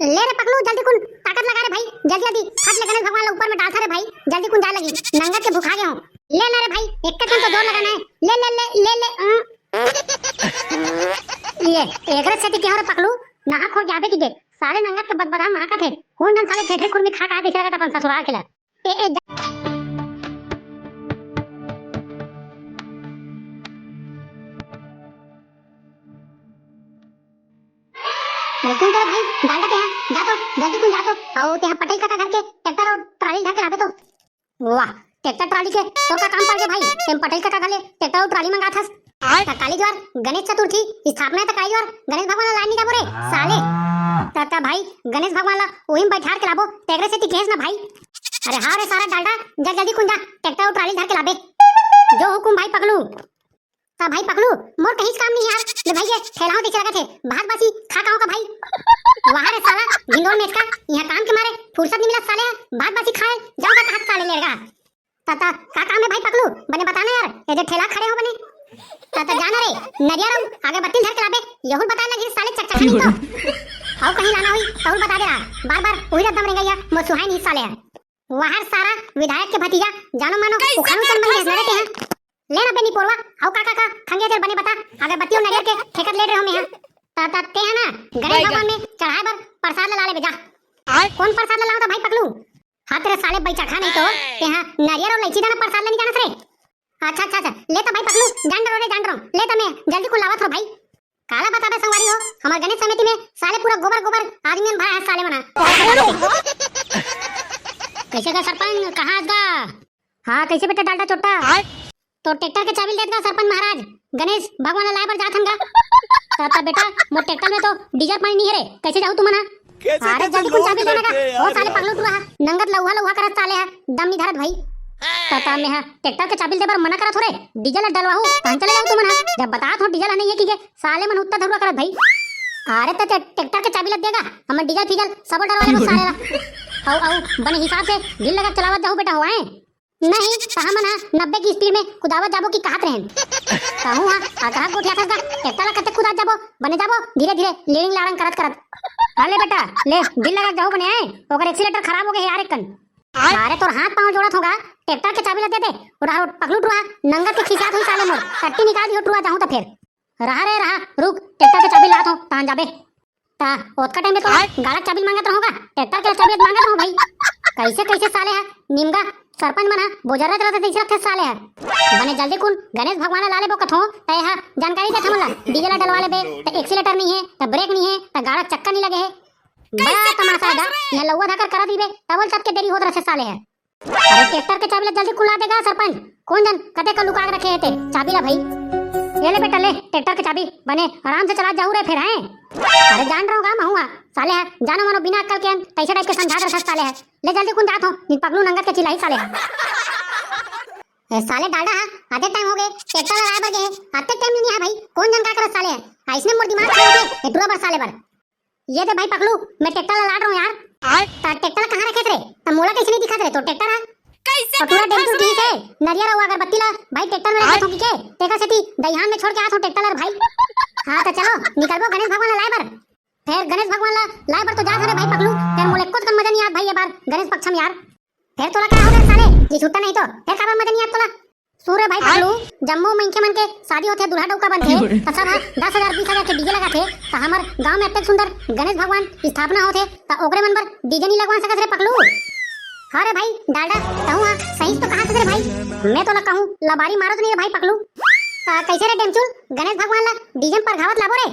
ले रे पकलू जल्दी कुन ताकत लगा रे भाई, जल्दी जल्दी फट ले गणेश भगवान ला ऊपर में डाल रे भाई, जल्दी कुन जा लगी नंगा के भूखा गए हो। ले ना रे भाई एक के तो जोर लगाना है, ले ले ले ले ले ये एकरे से के हो रे पकलू नहा खो जाबे की दे सारे नंगा के बदबदा नहा का थे कौन जन साले ठेठे खुर में खा खा दिखेगा अपन ससुराल के ला ए कुन तेरा भाई डाल के यहां जा तो जल्दी कुन जा तो आओ ते पटेल का घर के ट्रैक्टर और ट्राली ढके लाबे तो वाह ट्रैक्टर ट्राली के तो का काम पड़ गया भाई तेम पटेल का गले ट्रैक्टर और ट्राली मंगा था काली ज्वार गणेश चतुर्थी स्थापना है काली ज्वार गणेश भगवान ला लाइन का बोरे साले ताता भाई गणेश भगवान ला ओहिम बैठा के लाबो टेकरे से टिकेस ना भाई। अरे हां रे सारा डालडा जा जल्दी कुन जा ट्रैक्टर और ट्राली धर के लाबे जो हुकुम भाई पकलू ता भाई पकलू मोर कहीं काम नहीं यार ले भाई ये ठेलाओ दिख रहा थे भात बासी खा खाओ का भाई वहां रे साला गिंदोल में इसका यहां काम के मारे फुर्सत नहीं मिला साले भात बासी खाए जाओ का हाथ साले लेगा ताता का काम है भाई पकलू बने बताना यार ये जो ठेला खड़े हो बने ताता जाना रे नरिया रो आगे बत्ती धर के लाबे यहू बता लगी साले चकचक नहीं तो आओ कहीं लाना हुई तो बता दे रहा बार-बार वही रद्दम रह गया मो सुहाई नहीं साले वहां सारा विधायक के भतीजा जानो मानो उखानु चल मन लड़ते हैं लेना बेनी पोरवा आओ काका का खंगे देर बने बता अगर बत्ती और नरियर के ठेकत ले रहे हो मैं ता ते है ना गणेश भगवान में चढ़ाए बर प्रसाद ला ले बेजा कौन प्रसाद लाओ तो भाई पकलू हाथ रे साले बैठा खा नहीं तो ते हां नरियर और इलायची दाना प्रसाद लेने जाना रे अच्छा अच्छा अच्छा ले तो भाई पकलू जान रहो ले तो मैं जल्दी को लावत हो भाई काला बता दे संवारी हो हमार गणेश समिति में साले पूरा गोबर आदमी भरा है साले मना कैसे का सरपंच कहां गा हां कैसे बेटा डालडा छोटा तो ट्रैक्टर के चाबी देगा सरपंच महाराज गणेश भगवान लाए पर जात हमगा ताता बेटा मो ट्रैक्टर में तो डीजल पानी नहीं है रे कैसे जाऊं तू मना अरे जल्दी कुछ चाबी देना का ओ साले पगलू तू नंगत लौहा करत साले है दम नहीं धरत भाई ताता में हां ट्रैक्टर के चाबी दे पर मना करत हो रे डीजल डलवाहू कहां चले जाऊं तू मना जब बता तो डीजल नहीं है कि साले मन उत्ता धरुआ करत भाई अरे तो ट्रैक्टर के चाबी लग देगा हम डीजल फीजल सब डलवा ले साले ला आओ बने हिसाब से दिल लगा चलावत जाओ बेटा होए नहीं कहां मना 90 की स्पीड में कुदावत जाबो की कहत रहन कहूं हां आगा गोठिया था ट्रैक्टर ला कते कुदा जाबो बने जाबो धीरे-धीरे लेनिंग लाड़न करत हां ले बेटा ले दिल लगा जाओ बने ओकर एक्सीलेटर खराब हो गए यार एकन अरे तोर हाथ पांव जोड़त होगा ट्रैक्टर के चाबी ला दे दे और पकलू टुआ नंगा के खिसात हुई साले मोर कट्टी निकाल दियो टुआ जाऊं तो फिर रहा रुक ट्रैक्टर के चाबी लात हो तान जाबे ता ओत का टाइम में तो गाड़ा चाबी मांगत रहोगा ट्रैक्टर के चाबी मांगत रहो भाई कैसे साले है निमगा सरपंच मना बोजरा तरह से दिख रखे साले है बने जल्दी कुन गणेश भगवान लाले बो कथो तय हा जानकारी दे थमला डीजल डलवा ले बे त एक्सीलेटर नहीं है त ब्रेक नहीं है त गाड़ा चक्का नहीं लगे है बड़ा तमाशा है ये लौवा धकर करा दीबे तबल चट के देरी होत रहे साले है अरे ट्रैक्टर के चाबी जल्दी कुला देगा सरपंच कौन जन कते का लुका के रखे थे चाबी ला भाई ये ले बेटा ले ट्रैक्टर के चाबी बने आराम से चला जाऊ रे फिर हैं अरे जान रहा हूँ महूंगा साले है जानो मानो बिना अक्कल के कैसे टाइप के समझा रखा साले है ले जल्दी कुन जात हो नी पगलू नंगत के चिल्लाई साले है साले डालडा आधे टाइम हो गए ट्रैक्टर लगा बगे आते टाइम नहीं है भाई कौन जन का कर साले है इसने मोर दिमाग खा के एटुआ पर साले पर ये दे भाई पगलू मैं ट्रैक्टर ला रहा हूं यार ट्रैक्टर कहां रखे थे त मोला कैसे नहीं दिखा रे तो ट्रैक्टर है कैसे पूरा डेंटू ठीक है नरिया रहुआ अगरबत्ती ला भाई ट्रैक्टर में रखो के तेका सेती दहियान में छोड़ के आथो ट्रैक्टर ला भाई हां तो चलो निकलबो गणेश भगवान लाए बर फिर गणेश भगवान लाए बर तो जा रे भाई पगलू फिर मोले कुछ कम मजा नहीं आत भाई ये बार गणेश पक्षम यार फिर तोला क्या हो साले ये छूटा नहीं तो फिर काबर मजा नहीं आत तोला सूरे भाई पगलू जम्मू मंके मन के शादी होथे दूल्हा डौका बनथे त सब 10,000 20,000 के डीजे लगाथे त हमर गांव में इतने सुंदर गणेश भगवान स्थापना होथे त ओकरे मन पर डीजे नहीं लगवा सकत रे पगलू हां रे भाई डालडा कहूं सही तो कहां से रे भाई मैं तो ना कहूं लबारी मारो तो नहीं रे भाई पगलू कैसे रे डेमचुल गणेश भगवान ला डीजे पर घावत लाबो रे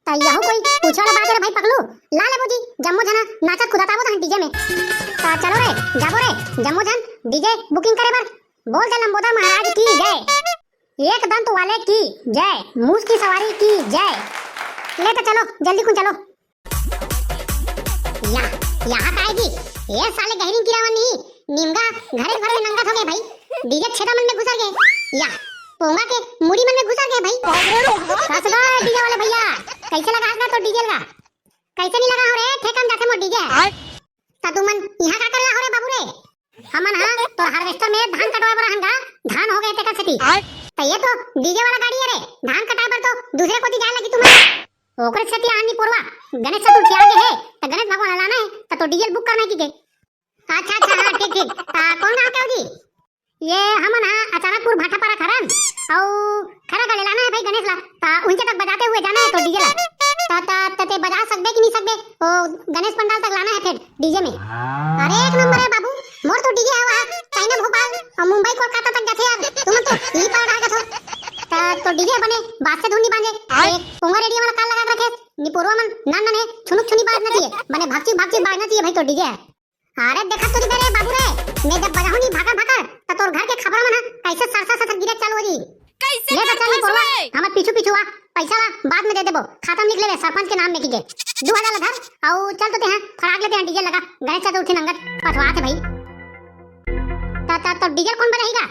त यहू कोई पूछवाला बात रे भाई पगलू ला ले मुजी जम्मू जना नाचत खुदाताबो त डीजे में त चलो रे जाबो रे जम्मू जन डीजे बुकिंग करे बर बोल दे लंबोदर महाराज की जय एक दंत वाले की जय मूस की सवारी की जय ले तो चलो जल्दी कुन चलो यहाँ का आएगी ये साले गहरी गिरावन नहीं निमगा घरे घर में नंगा हो गए भाई डीजे छेदा मन में घुस गए या पोंगा के मुड़ी मन में घुस गए भाई कसगा डीजे वाले भैया कैसे लगा ना तो डीजे लगा कैसे नहीं लगा हो रे ठेकम जाते मो डीजे ता तू मन यहां का करला हो रे बाबू रे हमन हां तो हार्वेस्टर में धान कटवा बर हंगा धान हो गए ते का सती तो ये तो डीजे वाला गाड़ी है रे धान कटा बर तो दूसरे को दी जाए लगी तुम ओकरे सती आनी पोरवा गणेश चतुर्थी आगे है तो गणेश भगवान तो डीजल बुक करना की के? अच्छा अच्छा हाँ ठीक ठीक कौन गाँव के हो जी? ये हमन हाँ अचानकपुर भाटापारा खरन और खरा गले लाना है भाई गणेश ला ता उनके तक बजाते हुए जाना है तो डीजे ला ता ते बजा सकबे कि नहीं सकबे ओ गणेश पंडाल तक लाना है फिर डीजे में। अरे एक नंबर है बाबू मोर तो डीजे है वहाँ चाइना भोपाल और मुंबई कोलकाता तक जाते यार तुम तो ई पार आ गए तो डीजे बने बात से धुनी बांधे एक पोंगा रेडियो वाला काल लगा के रखे नी पूर्वा मन नन नन है छुनुक छुनी बाजना चाहिए बने भागची बाजना चाहिए भाई तो डीजे है। अरे देखा तो रे बाबू रे मैं जब बजाऊं नहीं भागा तो तोर घर के खबर में ना कैसे सरसा गिरे चालू हो जी कैसे ले चल बोलवा हमर पीछू आ पैसा बाद में दे देबो खाता में लिख ले सरपंच के नाम में कीजे 2000 लगा और चल तो ते हैं फराक लेते हैं डीजे लगा गणेश चतुर्थी नंगत पठवा थे भाई तो डीजे कौन बजाएगा?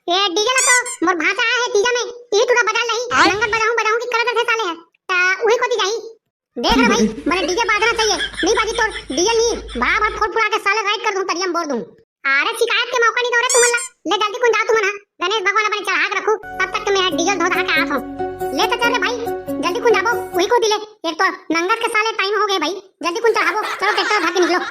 ये डीजे ला तो मोर भाषा है तीजा में ई तुरा बजा लही नंगत बजाऊं की करत थे साले है ता उही कोती जाई देख रे भाई मने डीजे बाजना चाहिए नहीं बाजी तो डीजे नहीं भा फोड़ फुड़ा के साले राइड कर दूं तरियम बोल दूं। अरे शिकायत के मौका नहीं दो रे तुमला ले जल्दी कौन जा तुम ना गणेश भगवान अपने चढ़ा के रखू तब तक मैं डीजल धो धा के आत हूं ले तो चल रे भाई जल्दी कौन जाबो वही को दिले एक तो नंगत के साले टाइम हो गए भाई जल्दी कौन चढ़ाबो चलो ट्रैक्टर उठा के निकलो।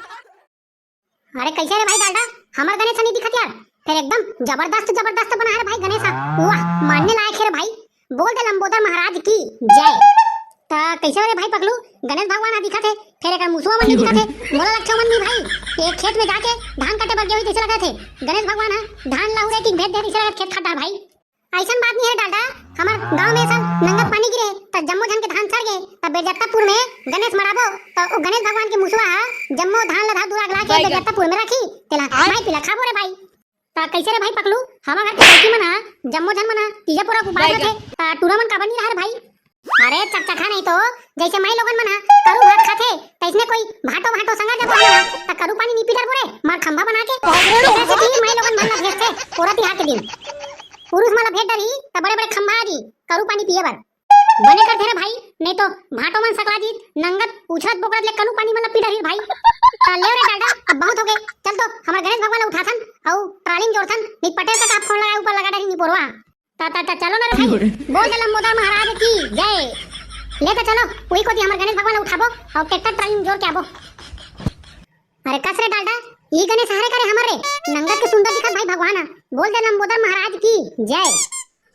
अरे कैसे रे भाई डालडा हमार गणेश नहीं दिखत यार फिर एकदम जबरदस्त बना है भाई गणेश वाह मानने लायक है भाई बोल दे लंबोदर महाराज की जय। ता कैसे रे भाई पगलू गणेश भगवान आ दिखा थे फिर एक मुसवा मन दिखा थे मोला लक्ष्य मन नहीं भाई एक खेत में जाके धान काटे बर गए कैसे लगा थे गणेश भगवान है धान लाउरे की भेद दे इसे खेत खटा भाई ऐसन बात नहीं है डालडा हमार गांव में सब नंगत पानी गिरे त जम्मो जन के धान सड़ गए त बेजत्तापुर में गणेश मराबो त ओ गणेश भगवान के मुसवा जम्मो धान लधा दूरा गला के बेजत्तापुर में रखी तेला भाई पिला खाबो रे भाई ता कैसे रे भाई पगलू हमार घर के लड़की मना जम्मो जन मना तीजापुरा को बात थे ता टूरा मन का बनी रहा भाई। अरे चकचका नहीं तो जैसे माई लोगन मना करू भात खाते तैसने कोई भाटो संगा जब मना त करू पानी नी पीटर बोरे मार खंभा बना के ऐसे ही माई लोगन मन भेजते औरत यहाँ के दिन पुरुष माला भेट डरी त बड़े खंभा दी करू पानी पिए बर बने कर थे भाई नहीं तो भाटो मन सकला जी नंगत उछत बोकरत ले करू पानी मन पीटर भाई ले रे डालडा अब बहुत हो गए चल तो हमार गणेश भगवान उठाथन और ट्रालिंग जोड़थन नी पटेल का फोन लगा ऊपर लगा डरी नी पोरवा ता चलो ना रे भाई बोल लंबोदर महाराज की जय ले तो चलो वही को दी हमार गणेश भगवान उठाबो और ट्रैक्टर ट्रालिंग जोड़ के आबो। अरे कस रे डालडा ई गणेश हारे करे हमारे नंगत के सुंदर दिखत भाई भगवान बोल दे लंबोदर महाराज की जय।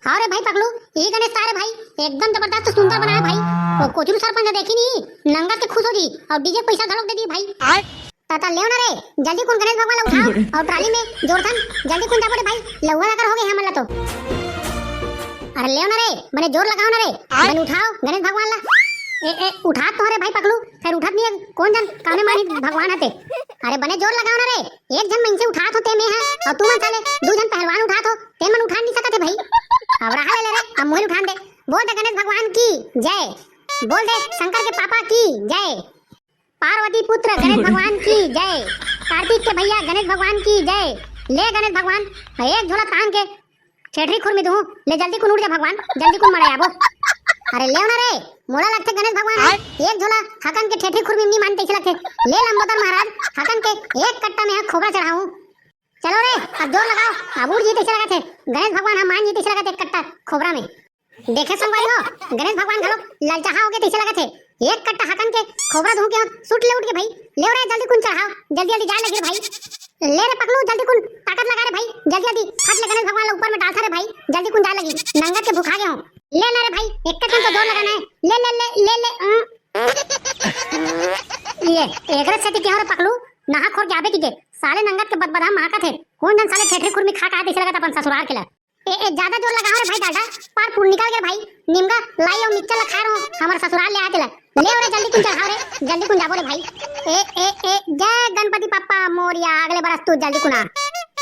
हां रे भाई पगलू ई गणेश तारे भाई एकदम जबरदस्त सुंदर बनाया भाई वो कोचरू सरपंच देखी नहीं नंगत के खुश हो जी और डीजे पैसा धड़क दे दी भाई ताता लेओ ना रे जल्दी कौन गणेश भगवान उठाओ और ट्राली में जोड़थन जल्दी कौन जाबो रे भाई लौवा लगा हो गए हमला तो। अरे लेओ ना रे मैंने जोर लगाओ ना रे मैंने उठाओ गणेश भगवान ला ए उठा तो रे भाई पगलू फिर उठत नहीं कौन जन काने मानी भगवान हते अरे बने जोर लगाओ ना रे एक जन मन से उठा तो ते में है और तू मन साले दो जन पहलवान उठा तो ते मन उठा नहीं सकते भाई अब रहा ले रे अब मोर उठान दे बोल दे गणेश भगवान की जय बोल दे शंकर के पापा की जय पार्वती पुत्र गणेश भगवान की जय कार्तिक के भैया गणेश भगवान की जय। ले गणेश भगवान एक झोला तान के छेठरी खुर में दूं ले जल्दी कुन उठ जा भगवान जल्दी कुन मरे आबो। अरे ले ना रे मोला लगते गणेश भगवान एक झोला हकन के ठेठी खुर में नहीं मानते लगते ले लंबोदर महाराज हकन के एक कट्टा में खोबरा चढ़ाऊं चलो रे अब जोर लगाओ अब उड़ जीते चला थे गणेश भगवान हम मान जीते चला थे कट्टा खोबरा में देखे संगवारी हो गणेश भगवान घलो ललचाहा हो गए तीसरे लगा थे एक कट्टा हकन के खोबरा धो के सुट ले उठ के भाई ले रे जल्दी कुन चढ़ाओ जल्दी जान लगे भाई ले रे पकड़ू जल्दी कुन ताकत लगा रे भाई जल्दी फट ले गणेश भगवान ऊपर में डालता रे भाई जल्दी कुन जा लगी नंगत के भूखा गए हो ले ना रे भाई एक कट्टा तो जोर लगाना है ले ले ले ले ये एकरा से के और पकड़ू नहा खोर जाबे की साले नंगत के बदबदा माका थे कौन जन साले ठेठरी खुर में खा तीसरे लगा अपन ससुराल के ला ए ज्यादा जोर लगाओ रे भाई डालडा पार पूर निकल गया भाई निमगा लाई और मिक्सर ला खा रहा हूं हमारा ससुराल ले आके ला ले रे जल्दी कुन चढ़ाओ रे जल्दी कुन जाबो रे भाई ए जय गणपति पप्पा मोरिया अगले बरस तू जल्दी कुना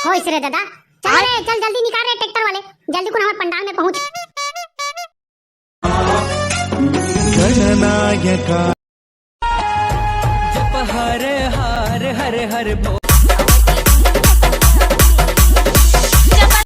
हो इस रे दादा चल रे चल जल्दी निकाल रे ट्रैक्टर वाले जल्दी कुन हमारे पंडाल में पहुंच गणनायका जप हर हर हर हर